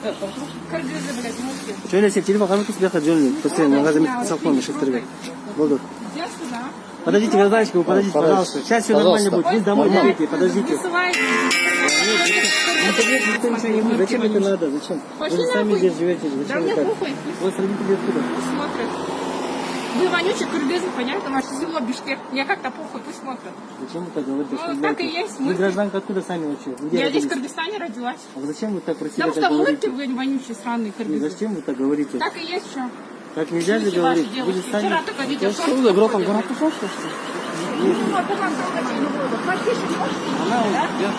Кыргызы, блядь, мужики. Şöyle sen telefon kalmak için yakın жөнлі. После магазин салфон шифтерге. Болды. Иди сюда. Подождите, гражданочка, вы подождите, пожалуйста. Сейчас все нормально будет. Вы домой идите, подождите. Высылайте. Интернет никто ничего не будет. Зачем это надо? Зачем? Вы же сами здесь живете. Да Зачем мне это? похуй. Вот родители откуда? Пусть смотрят. Вы вонючий кыргызы, понятно, ваше село Бишкек. Мне как-то похуй, пусть смотрят. Зачем вы так говорите? Ну, что так и знаете? есть. Вы гражданка откуда сами вообще? Вы где Я здесь в родились? Кыргызстане родилась. А зачем вы так про себя Потому так что говорите? мурки вы вонючие, сраные И кыргызы. зачем вы так говорите? Так и есть, что. Так нельзя же Шлюхи говорить. ваши Вы же девушки. сами... Вчера только видел, что... Что за грохом? Город ушел, что ли? Она уйдет.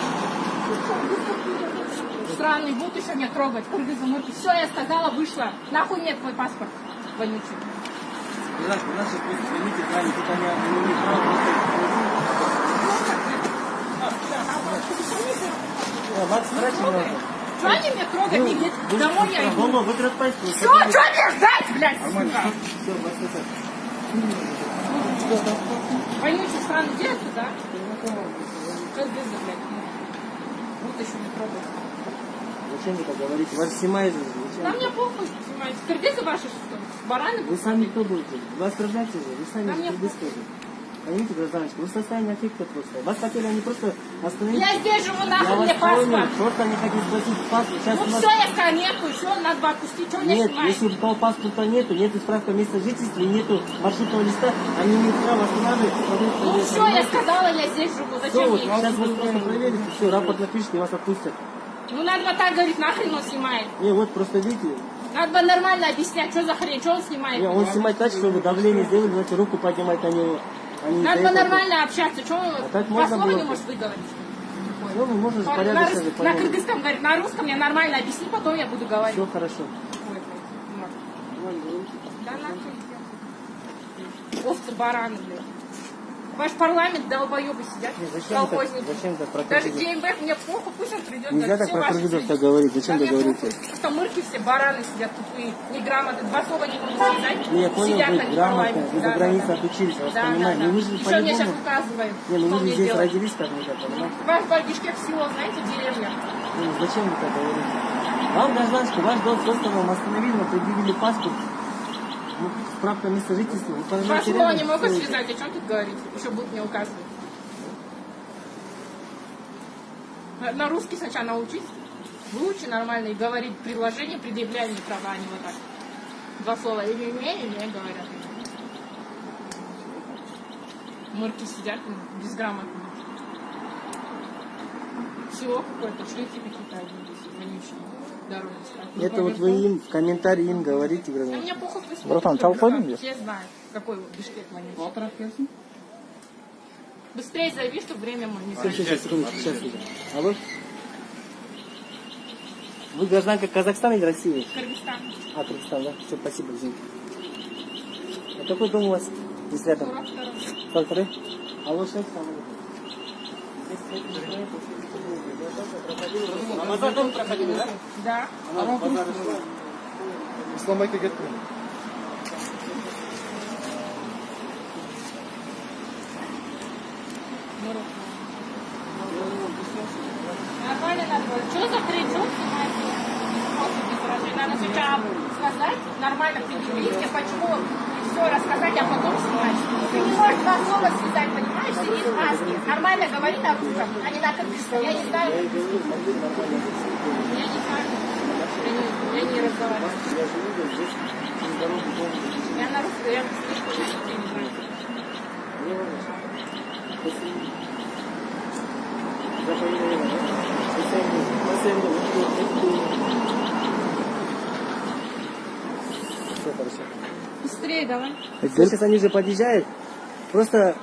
Странный, будут еще меня трогать, кыргызы, мурки. Все, я сказала, вышла. Нахуй мне твой паспорт вонючий. Наши просто снимите, правильно, тут они не имеют права просто... Макс, короче, можно. Что они меня трогать? Не где домой я иду. Волно, вы паспорт. Все, что мне ждать, блядь, сука? Все, вас Вонючий, странный, где это, да? Кыргызы, блядь. Вот еще не трогать. Зачем вы так говорите? Вас снимают же. Да мне похуй снимать. Кыргызы ваши что? Бараны? Вы сами кто будете? Вас гражданцы же, вы сами Да мне кыргызские же. Поймите, гражданочка, вы в состоянии аффекта просто. Вас хотели они просто остановить. Я здесь живу, Я нахуй вас мне понял, паспорт. просто они хотят спросить паспорт. Сейчас Ну у нас... все, я сказала, нету, еще надо бы отпустить, что мне Нет, снимать? если у того паспорта нету справка места жительства, нету маршрутного листа, они не имеют права останавливать. Ну все, я сказала, я здесь живу, Все, зачем вот, мне? сейчас вас просто проверите, все, рапорт напишите, вас отпустят. Ну надо бы так говорить, нахрен он снимает. Не, вот просто видите, Надо бы нормально объяснять, что за хрень, что он снимает. не, он снимает так, чтобы давление сделали, значит, руку поднимать на него. Они Надо за бы это- нормально общаться, что он так по можно слову было не бы. может выговорить. Ну, мы можем На, порядок даже на понять. кыргызском говорит, на русском я нормально объясни, потом я буду говорить. Все хорошо. Ой, вот. Да нахуй. Овцы, бараны, блядь. Ваш парламент долбоебы сидят, колхозники. Зачем так про Даже кыргызов? ДМБ мне плохо, пусть он придет. Нельзя так все про ваши кыргызов люди. так говорить, зачем Да вы мне говорите? похуй. Что мырки все, бараны сидят тупые, неграмотные, два слова не могут сказать. Не, я понял, сидят вы на грамотно, парламенте. вы за границей отучились, я вас Да, понимаю. да, Но да. вы же И что мне сейчас по-любому... указывает? Не, ну что вы же мне здесь делать? родились, как-никак, понимаете? Ваш Бишкек село, знаете, деревня. Ну, зачем вы так говорите? Вам, гражданский, ваш долг просто вам остановили, но предъявили паспорт. Ну, справка места жительства. Вы Ваш понимаете, слово рядом не могут стоите. связать, о чем тут говорить? Еще будут мне указывать. На русский сначала научись. Выучи нормально и говорить предложение, предъявляй мне права, а не вот так. Два слова или умею, или не говорят. Мырки сидят безграмотно. Село какое-то, шлюхи какие-то одни здесь, вонючие. Дороги строят. Это вот вы им в комментарии им говорите, А гражданин. мне похуй, пусть Братан, смотрят, толпой кто идешь? Все знают, какой Бишкек вонючий. Быстрее зови, чтобы время мы не Сейчас, секундочку, сейчас. Алло? Вы гражданка Казахстана или России? Кыргызстан. А, Кыргызстан, да? Все, спасибо, извините. А какой дом у вас здесь рядом? 42. 42? Алло, шеф, там. Рамазан дом проходили, да? Да. Исламайка кетті. Нормально надо было. Что за хрень? Что снимать? Надо сначала сказать, нормально предъявить, мне почему все рассказать, а потом снимать. Ты не можешь два слова связать, понимаешь? Сидит в маске. Нормально говори на русском, а не на кыргызском. Я не знаю. Я не знаю. Я не разговариваю. Я на русском, я не знаю. Все хорошо. Быстрее давай. Сейчас они же подъезжают. Просто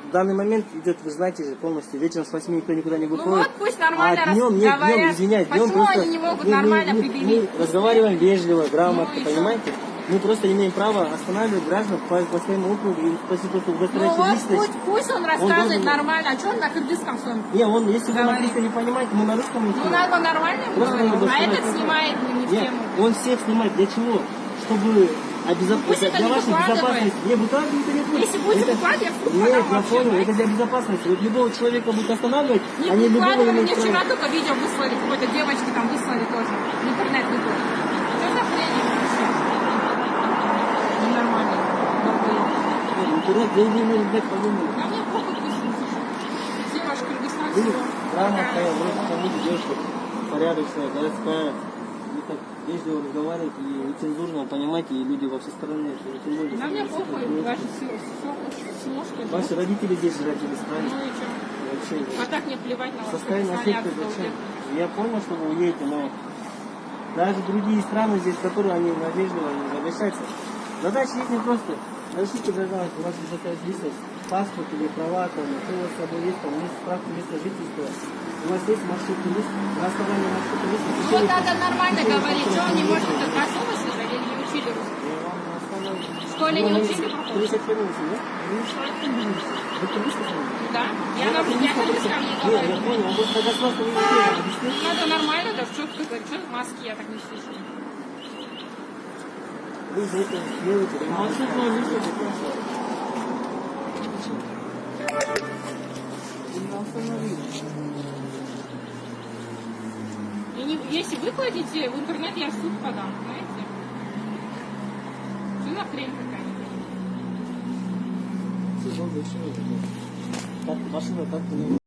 в данный момент идет, вы знаете же, полностью вечером с 8 никто никуда не Ну выходит. вот пусть нормально А днем, нет, разговаривают. днем, извиняюсь, днем Почему просто... они не могут нормально предъявить? Мы разговариваем вежливо, грамотно, Ну и понимаете? Мы просто имеем право останавливать граждан по своему округу и спросить просто Ну удостоверяющую вот личность. пусть он рассказывает должен- нормально, а что он на кыргызском своем? Не, он, если вы на Говорит. английском не понимаете, мы на русском не Ну надо нормально Просто говорить, надо а этот сказать. снимает не в Нет, тему. он всех снимает. Для чего? Чтобы Пусть это для не вашей выкладывает. безопасности. Не, выкладывать это не будет. Если будет Это- выкладывать, я в суд Нет, подам я вообще, понял, знаете? это для безопасности. Вот любого человека будут останавливать, Не они любого выкладывали, мне имеют вчера право. только видео выслали, какой-то девочки там выслали тоже. Не Нет, я не имею в виду, подумали. Да мне похуй, пусть слушай. Девушка, Кыргызстан, Вы всё. грамотная, вроде как будете девушка порядочная, городская. Вы так вежливо разговариваете и нецензурно, понимаете, и люди во все стороны. Тем более, Да мне если похуй, вы- ваши силушки. Ваши родители здесь же родились, Ну правильно? и чё? Вообще. А так мне плевать на вас. Состояние Кыргызстане аффекта отсюда зачем? уехать. Я понял, что вы уедете, но даже другие страны здесь, которые они вежливо не обращаются. Задача есть не просто. Разрешите, гражданство, у вас есть такая личность, паспорт или права, там, что у вас с собой есть, там, есть справка места жительства. У вас есть маршрутный лист, на основании маршрутного листа. Ну вот надо нормально говорить, что он не может это косово слышать или не учили русский? Я вам на основании... В школе не учили проходить? 30 минут, да? Вы по-русски знаете? Да. Я на русском не Нет, говорю. я понял, а вот на государственном языке объясните. Надо нормально, да, что ты говоришь, что маски я так не слышу. Вы за это делаете. Маршрутного листа прекрасно. И если вы кладете в интернет, я в суд подам, знаете? Что за хрень какая-нибудь? Сезон большой. Так, машина так не